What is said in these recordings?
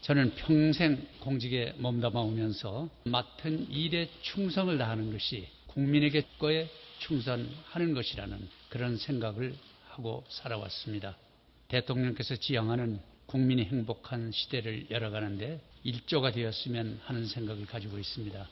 저는 평생 공직에 몸담아 오면서 맡은 일에 충성을 다하는 것이 국민에게 거에 충성하는 것이라는 그런 생각을 하고 살아왔습니다. 대통령께서 지향하는 국민이 행복한 시대를 열어가는데 일조가 되었으면 하는 생각을 가지고 있습니다.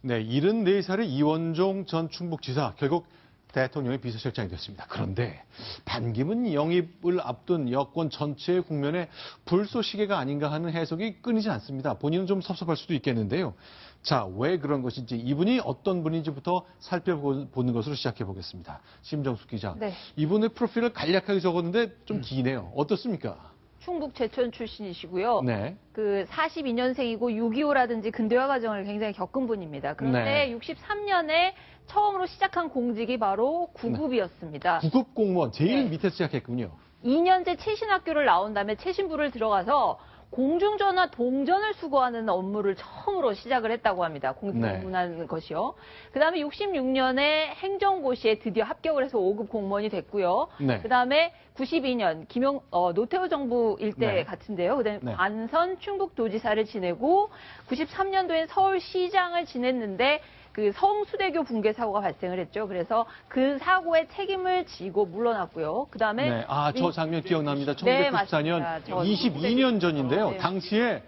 네, 74살의 이원종 전 충북지사 결국 대통령의 비서실장이 됐습니다. 그런데 반기문 영입을 앞둔 여권 전체의 국면에 불쏘시개가 아닌가 하는 해석이 끊이지 않습니다. 본인은 좀 섭섭할 수도 있겠는데요. 자, 왜 그런 것인지 이분이 어떤 분인지부터 살펴보는 것으로 시작해 보겠습니다. 심정숙 기자. 네. 이분의 프로필을 간략하게 적었는데 좀 기네요. 어떻습니까? 충북 제천 출신이시고요. 네. 그 42년생이고 6.25라든지 근대화 과정을 굉장히 겪은 분입니다. 그런데 네. 63년에 처음으로 시작한 공직이 바로 구급이었습니다. 구급 공무원 제일 네. 밑에서 시작했군요. 2년제 최신학교를 나온 다음에 최신부를 들어가서 공중전화 동전을 수거하는 업무를 처음으로 시작을 했다고 합니다. 공중문화는 것이요. 그다음에 66년에 행정고시에 드디어 합격을 해서 5급 공무원이 됐고요. 네. 그다음에 92년 노태우 정부 일대 네. 같은데요. 그다음에 네. 관선 충북도지사를 지내고 93년도엔 서울시장을 지냈는데 그 성수대교 붕괴 사고가 발생을 했죠. 그래서 그 사고의 책임을 지고 물러났고요. 그다음에 네, 저 장면 기억납니다. 네, 1994년 맞습니다. 22년 전인데요. 네. 당시에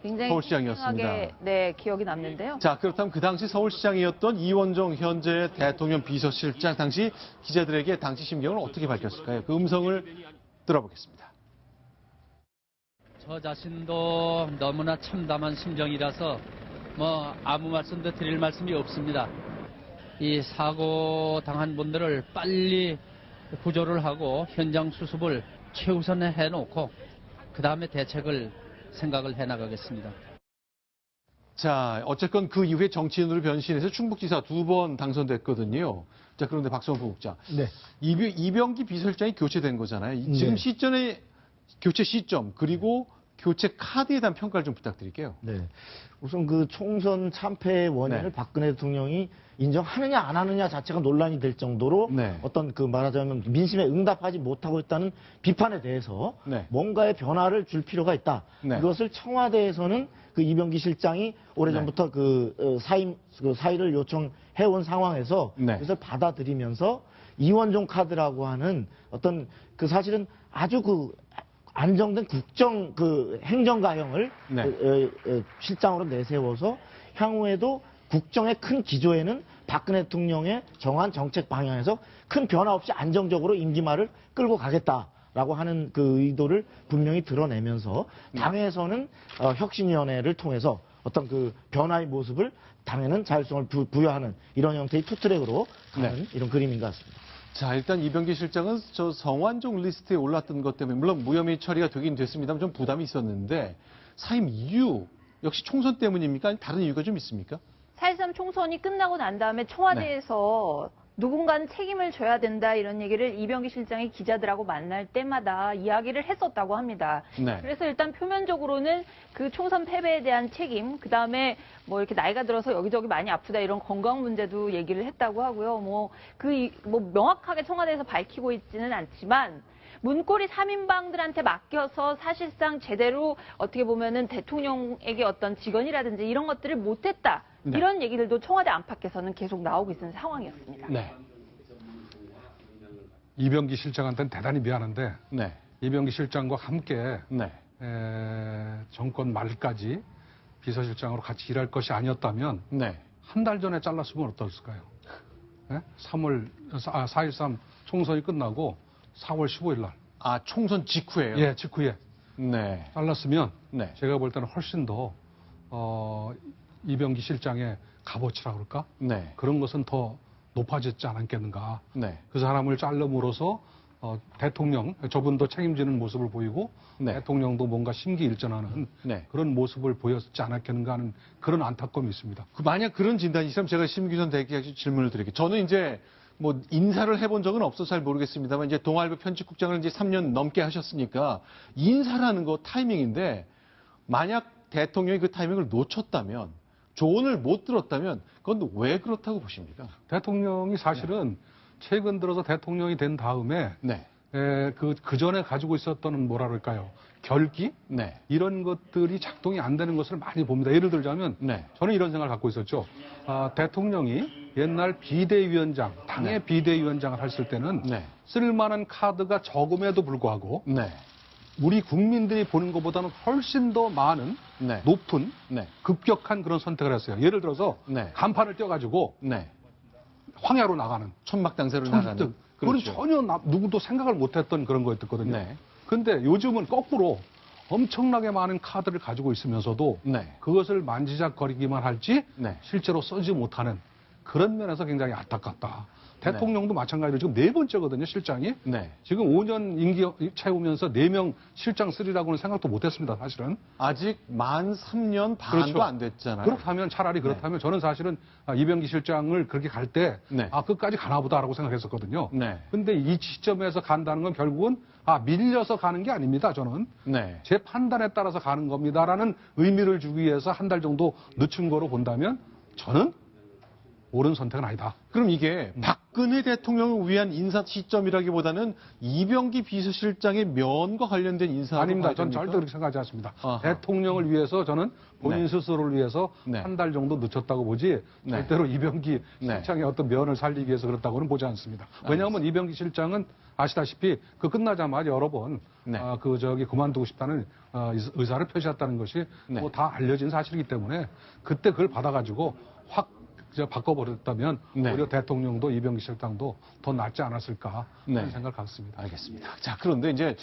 굉장히 서울시장이었습니다. 생생하게, 네, 기억이 남는데요. 자, 그렇다면 그 당시 서울시장이었던 이원종 현재 대통령 비서실장 당시 기자들에게 당시 심경을 어떻게 밝혔을까요? 그 음성을 들어보겠습니다. 저 자신도 너무나 참담한 심정이라서 아무 말씀도 드릴 말씀이 없습니다. 이 사고 당한 분들을 빨리 구조를 하고 현장 수습을 최우선에 해놓고 그 다음에 대책을 생각을 해나가겠습니다. 자, 어쨌건 그 이후에 정치인으로 변신해서 충북지사 2번 당선됐거든요. 자, 그런데 박성호 부국장. 네. 이병기 비서실장이 교체된 거잖아요. 지금 네. 시점의 교체 시점 그리고 교체 카드에 대한 평가를 좀 부탁드릴게요. 네. 우선 그 총선 참패의 원인을 네. 박근혜 대통령이 인정하느냐 안 하느냐 자체가 논란이 될 정도로 네. 어떤 그 말하자면 민심에 응답하지 못하고 있다는 비판에 대해서 네. 뭔가의 변화를 줄 필요가 있다. 네. 이것을 청와대에서는 그 이병기 실장이 오래전부터 사의를 요청해온 상황에서 네. 그것을 받아들이면서 이원종 카드라고 하는 어떤 그 사실은 아주 안정된 국정 행정가형을 네. 실장으로 내세워서 향후에도 국정의 큰 기조에는 박근혜 대통령의 정한 정책 방향에서 큰 변화 없이 안정적으로 임기말을 끌고 가겠다라고 하는 그 의도를 분명히 드러내면서 당에서는 혁신위원회를 통해서 어떤 그 변화의 모습을 당에는 자율성을 부여하는 이런 형태의 투트랙으로 가는 네. 이런 그림인 것 같습니다. 자, 일단 이병기 실장은 저 성완종 리스트에 올랐던 것 때문에 물론 무혐의 처리가 되긴 됐습니다만 좀 부담이 있었는데 사임 이유 역시 총선 때문입니까? 아니면 다른 이유가 좀 있습니까? 4.13 총선이 끝나고 난 다음에 청와대에서 누군가는 책임을 져야 된다 이런 얘기를 이병기 실장이 기자들하고 만날 때마다 이야기를 했었다고 합니다. 네. 그래서 일단 표면적으로는 그 총선 패배에 대한 책임, 그다음에 이렇게 나이가 들어서 여기저기 많이 아프다 이런 건강 문제도 얘기를 했다고 하고요. 명확하게 청와대에서 밝히고 있지는 않지만 문고리 3인방들한테 맡겨서 사실상 제대로 어떻게 보면은 대통령에게 어떤 직언이라든지 이런 것들을 못했다. 네. 이런 얘기들도 청와대 안팎에서는 계속 나오고 있는 상황이었습니다. 네. 이병기 실장한테는 대단히 미안한데 네. 이병기 실장과 함께 네. 정권 말까지 비서실장으로 같이 일할 것이 아니었다면 네. 한 달 전에 잘랐으면 어떨까요? 네? 4.13 총선이 끝나고 4월 15일 날. 아, 총선 직후에요? 예, 직후에. 네. 잘랐으면 네. 제가 볼 때는 훨씬 더 이병기 실장의 값어치라 그럴까? 네. 그런 것은 더 높아졌지 않았겠는가. 네. 그 사람을 자름으로써 대통령, 저분도 책임지는 모습을 보이고 네. 대통령도 뭔가 심기일전하는 네. 그런 모습을 보였지 않았겠는가 하는 그런 안타까움이 있습니다. 만약 그런 진단이 있으면 제가 심기선 대기자께 질문을 드릴게요. 저는 이제 인사를 해본 적은 없어서 잘 모르겠습니다만 이제 동아일보 편집국장을 이제 3년 넘게 하셨으니까 인사라는 거 타이밍인데 만약 대통령이 그 타이밍을 놓쳤다면 조언을 못 들었다면 그건 왜 그렇다고 보십니까? 대통령이 사실은 최근 들어서 대통령이 된 다음에 네. 그 전에 가지고 있었던 뭐라 그럴까요? 결기? 네. 이런 것들이 작동이 안 되는 것을 많이 봅니다. 예를 들자면 네. 저는 이런 생각을 갖고 있었죠. 대통령이 옛날 비대위원장, 당의 비대위원장을 했을 때는 네. 쓸만한 카드가 적음에도 불구하고 네. 우리 국민들이 보는 것보다는 훨씬 더 많은 네. 높은 네. 급격한 그런 선택을 했어요. 예를 들어서 네. 간판을 떼어가지고 네. 황야로 나가는 천막당세로 나가는. 그건 그렇죠. 전혀 누구도 생각을 못했던 그런 거였거든요. 네. 근데 요즘은 거꾸로 엄청나게 많은 카드를 가지고 있으면서도 네. 그것을 만지작거리기만 할지 네. 실제로 쓰지 못하는 그런 면에서 굉장히 안타깝다. 대통령도 마찬가지로 지금 4번째거든요, 실장이. 네. 지금 5년 임기 채우면서 4명 실장 쓰리라고는 생각도 못했습니다, 사실은. 아직 만 3년 반도 그렇죠. 안 됐잖아요. 그렇다면 차라리 그렇다면 저는 사실은 이병기 실장을 그렇게 갈 때 네. 끝까지 가나 보다라고 생각했었거든요. 네. 근데 이 시점에서 간다는 건 결국은 밀려서 가는 게 아닙니다, 저는. 네. 제 판단에 따라서 가는 겁니다라는 의미를 주기 위해서 한 달 정도 늦춘 거로 본다면 저는 옳은 선택은 아니다. 그럼 이게 박근혜 대통령을 위한 인사 시점이라기보다는 이병기 비서실장의 면과 관련된 인사가 아닙니다. 전 절대 그렇게 생각하지 않습니다. 아하. 대통령을 위해서 저는 본인 네. 스스로를 위해서 네. 한 달 정도 늦췄다고 보지 네. 절대로 이병기 네. 실장의 어떤 면을 살리기 위해서 그렇다고는 보지 않습니다. 왜냐하면 이병기 실장은 아시다시피 그 끝나자마자 여러 번 네. 그만두고 싶다는 의사를 표시했다는 것이 네. 뭐 다 알려진 사실이기 때문에 그때 그걸 받아가지고 확 바꿔버렸다면 네. 오히려 대통령도 이병기 실장도 더 낫지 않았을까 하는 네. 생각을 갖습니다. 알겠습니다. 자, 그런데 이제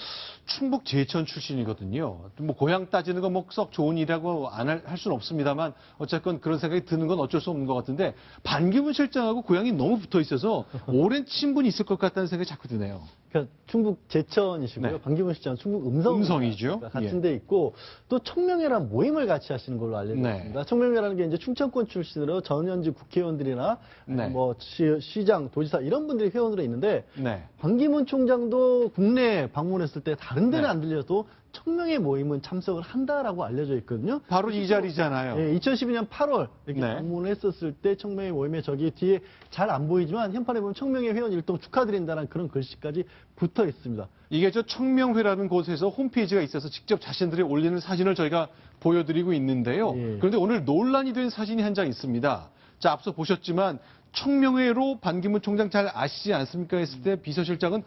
충북 제천 출신이거든요. 뭐 고향 따지는 건 뭐 썩 좋은 일이라고 안 할 수는 없습니다만 어쨌건 그런 생각이 드는 건 어쩔 수 없는 것 같은데 반기문 실장하고 고향이 너무 붙어 있어서 오랜 친분이 있을 것 같다는 생각이 자꾸 드네요. 그러니까 충북 제천이시고요. 네. 반기문 실장은 충북 음성이죠. 같은 예. 데 있고 또 청명회란 모임을 같이 하시는 걸로 알려졌습니다. 네. 청명회라는 게 이제 충청권 출신으로 전현직 국회의원들이나 네. 뭐 시장, 도지사 이런 분들이 회원으로 있는데 네. 반기문 총장도 국내 방문했을 때 다른 데는 네. 안 들려도 청명회 모임은 참석을 한다라고 알려져 있거든요. 바로 이 자리잖아요. 예, 2012년 8월 이렇게 네. 방문을 했었을 때 청명회 모임에 저기 뒤에 잘 안 보이지만 현판에 보면 청명회 회원 일동 축하드린다는 그런 글씨까지 붙어 있습니다. 이게 저 청명회라는 곳에서 홈페이지가 있어서 직접 자신들이 올리는 사진을 저희가 보여드리고 있는데요. 예. 그런데 오늘 논란이 된 사진이 한 장 있습니다. 자, 앞서 보셨지만 청명회로 반기문 총장 잘 아시지 않습니까? 했을 때 비서실장은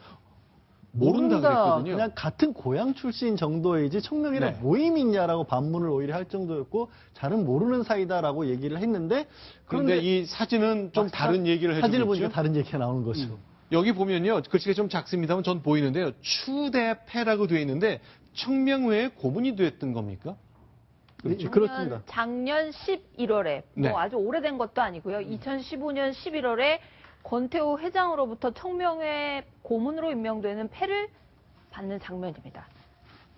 모른다 그랬거든요. 그냥 같은 고향 출신 정도이지 청명회랑 네. 모임이 있냐라고 반문을 오히려 할 정도였고 잘은 모르는 사이다라고 얘기를 했는데 그런데 이 사진은 좀 다른 얘기를 해주고 사진을 있죠. 보니까 다른 얘기가 나오는 거죠. 여기 보면요. 글씨가 좀 작습니다만 전 보이는데요. 추대패라고 되어 있는데 청명회에 고문이 됐던 겁니까? 네, 그렇습니다. 작년 11월에 네. 뭐 아주 오래된 것도 아니고요. 2015년 11월에 권태호 회장으로부터 청명회 고문으로 임명되는 패를 받는 장면입니다.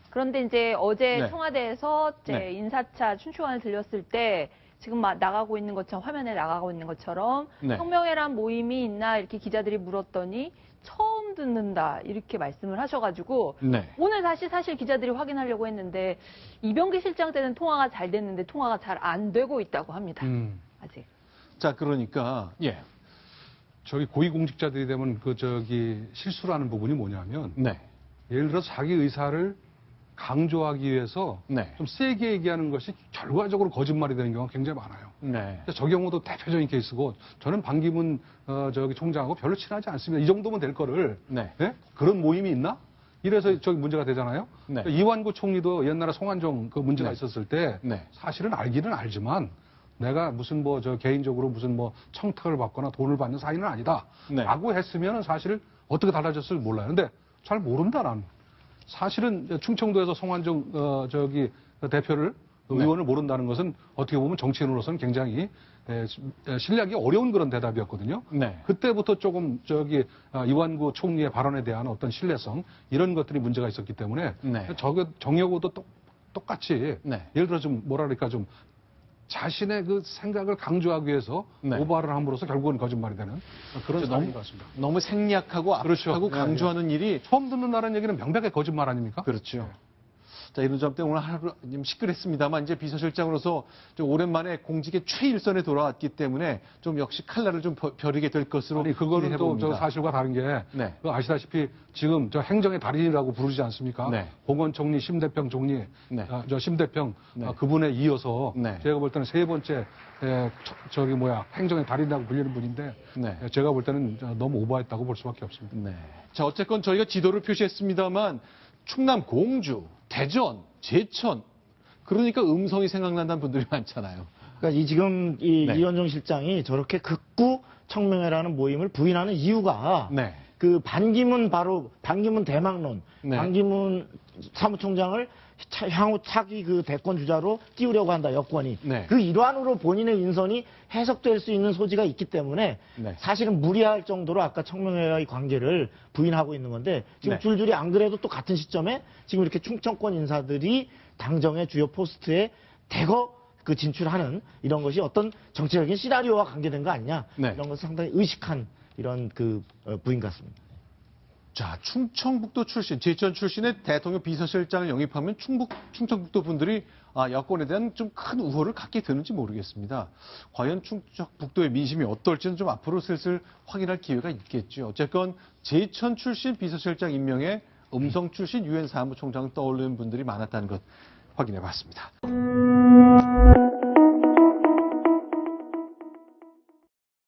그런데 이제 어제 네. 청와대에서 이제 네. 인사차 춘추관을 들렸을 때 지금 나가고 있는 것처럼 화면에 나가고 있는 것처럼 네. 청명회란 모임이 있나 이렇게 기자들이 물었더니 처음 듣는다 이렇게 말씀을 하셔가지고 네. 오늘 사실 기자들이 확인하려고 했는데 이병기 실장 때는 통화가 잘 됐는데 통화가 잘 안 되고 있다고 합니다. 아직. 자, 그러니까 예. 저기 고위공직자들이 되면 실수라는 부분이 뭐냐면 네. 예를 들어서 자기 의사를 강조하기 위해서 네. 좀 세게 얘기하는 것이 결과적으로 거짓말이 되는 경우가 굉장히 많아요. 네. 저 경우도 대표적인 케이스고 저는 반기문 총장하고 별로 친하지 않습니다. 이 정도면 될 거를 네. 예? 그런 모임이 있나? 이래서 저기 문제가 되잖아요. 네. 이완구 총리도 옛날에 송환종 그 문제가 네. 있었을 때 네. 사실은 알기는 알지만 내가 무슨 개인적으로 무슨 청탁을 받거나 돈을 받는 사이는 아니다. 네. 라고 했으면 사실 어떻게 달라졌을지 몰라요. 근데 잘 모른다, 나는. 사실은 충청도에서 송환종 대표를 네. 의원을 모른다는 것은 어떻게 보면 정치인으로서는 굉장히 신뢰하기 어려운 그런 대답이었거든요. 네. 그때부터 조금 이완구 총리의 발언에 대한 어떤 신뢰성 이런 것들이 문제가 있었기 때문에 네. 정여구도 똑같이 네. 예를 들어 좀 뭐랄까 좀 자신의 그 생각을 강조하기 위해서 네. 오바를 함으로써 결국은 거짓말이 되는 그런 상황인 것 같습니다. 너무 생략하고 그렇죠. 압축하고 네, 강조하는 일이 처음 듣는다는 얘기는 명백하게 거짓말 아닙니까? 그렇죠. 자, 이런 점 때문에 오늘 하루 좀 시끌했습니다만 이제 비서실장으로서 좀 오랜만에 공직의 최일선에 돌아왔기 때문에 좀 역시 칼날을 좀 벼리게 될 것으로 아니, 그거는 또 기대해봅니다. 저 사실과 다른 게 네. 그 아시다시피 지금 저 행정의 달인이라고 부르지 않습니까? 네. 봉원 총리, 심대평 총리, 네. 저 심대평 네. 그분에 이어서 네. 제가 볼 때는 세 번째 행정의 달인이라고 불리는 분인데 네. 제가 볼 때는 너무 오버했다고 볼 수밖에 없습니다. 네. 자, 어쨌건 저희가 지도를 표시했습니다만 충남 공주, 대전, 제천 그러니까 음성이 생각난다는 분들이 많잖아요. 그러니까 지금 이 네. 이현종 실장이 저렇게 극구 청명회라는 모임을 부인하는 이유가 네. 그 반기문 대망론, 네. 반기문 사무총장을 향후 차기 그 대권 주자로 띄우려고 한다, 여권이. 네. 그 일환으로 본인의 인선이 해석될 수 있는 소지가 있기 때문에 네. 사실은 무리할 정도로 아까 청명회와의 관계를 부인하고 있는 건데 지금 네. 줄줄이 안 그래도 또 같은 시점에 지금 이렇게 충청권 인사들이 당정의 주요 포스트에 대거 그 진출하는 이런 것이 어떤 정치적인 시나리오와 관계된 거 아니냐. 네. 이런 것을 상당히 의식한 이런 그 부인 같습니다. 자, 충청북도 출신, 제천 출신의 대통령 비서실장을 영입하면 충청북도 분들이 여권에 대한 좀 큰 우호를 갖게 되는지 모르겠습니다. 과연 충청북도의 민심이 어떨지는 좀 앞으로 슬슬 확인할 기회가 있겠죠. 어쨌건 제천 출신 비서실장 임명에 음성 출신 유엔 사무총장을 떠올리는 분들이 많았다는 것 확인해 봤습니다.